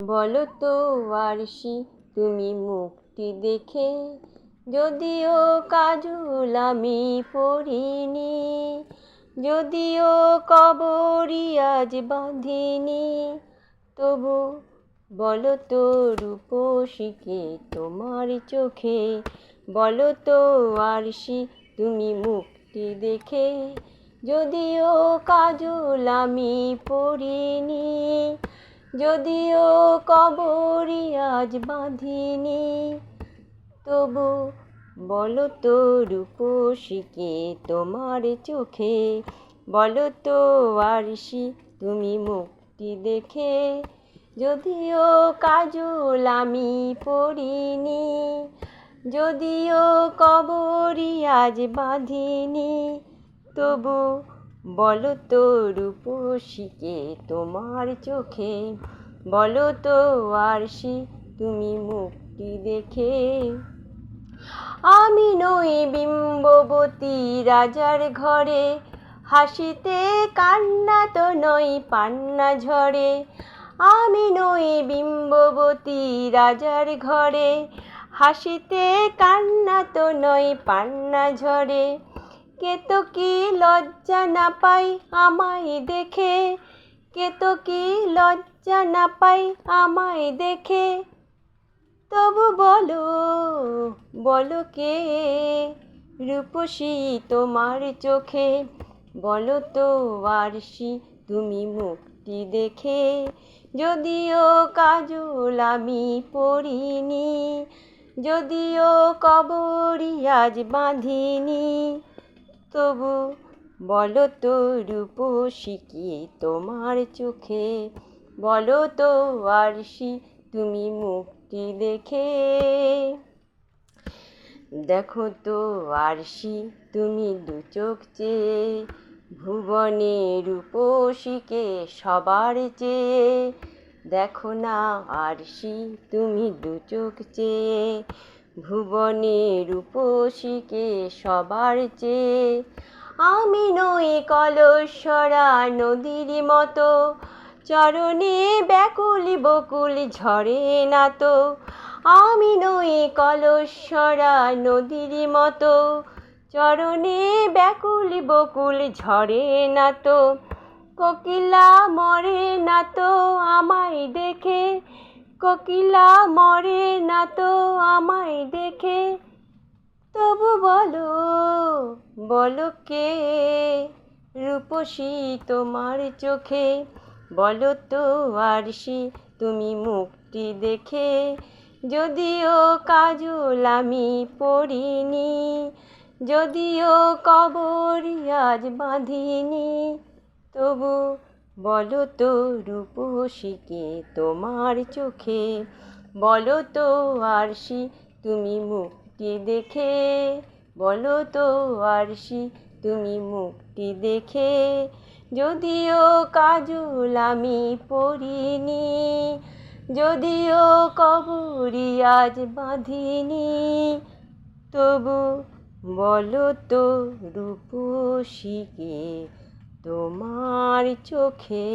বলো তো আরশি তুমি মুখটি দেখে, যদিও কাজল আমি পরিনি, যদিও কবরি আজ বাঁধিনি, তবু বলো তো রূপসীকে তোমার চোখে, বলো তো আরশি তুমি মুখটি দেখে, যদিও কাজল আমি পরিনি, যদিও কবরি আজ বাঁধিনি, তবু বলো তো রূপসীকে তোমার চোখে, বলো তো আরশি তুমি মুখটি দেখে, যদিও কাজল আমি পরিনি, যদিও কবরি আজ বাঁধিনি, তবু বলো তো রূপসীকে তোমার চোখে, বলো তো আরশি তুমি মুখটি দেখে। আমি নই বিম্ববতী রাজার ঘরে, হাসিতে কান্না তো নই পান্না ঝরে। আমি নই বিম্ববতী রাজার ঘরে, হাসিতে কান্না তো নই পান্না ঝরে। কে তো কি লজ্জা না পাই আমায় দেখে, কে তো কি লজ্জা না পাই আমায় দেখে, তবু বলো বলো কে রূপসী তোমার চোখে, বলো তো আরশি তুমি মুখটি দেখে, যদিও কাজল আমি পরিনি, যদিও কবরি আজ বাঁধিনি, তবু বলো তো রূপসী তোমার চোখে, বলো তো আরশি তুমি মুখটি দেখে। দেখো তো আরশি তুমি দু চোখ চেয়ে, ভুবনে রূপসীকে সবার চেয়ে। দেখো না আরশি তুমি দু চোখ চেয়ে, ভুবনে রূপসীকে সবার চেয়ে। আমি নই কলস্বরা নদীর মতো, চরণে ব্যাকুল বকুল ঝরে না তো। আমি নই কলস্বরা নদীর মতো, চরণে ব্যাকুল বকুল ঝরে না তো। কোকিলা মরে না তো আমায় দেখে, কোকিলা মরে না তো আমায় দেখে, তবু বলো বলো কে রূপসী তোমার চোখে, বলো তো আরশি তুমি মুখটি দেখে, যদিও কাজল আমি পরিনি, যদিও কবরি আজ বাঁধিনি, তবু বলো তো রূপসীকে তোমার চোখে, বলো তো আরশি তুমি মুখটি দেখে, বলো তো আরশি তুমি মুখটি দেখে, যদিও কাজল আমি পরিনি, যদিও কবরি আজ বাঁধিনি, তবু বলো তো রূপসীকে তোমার চোখে।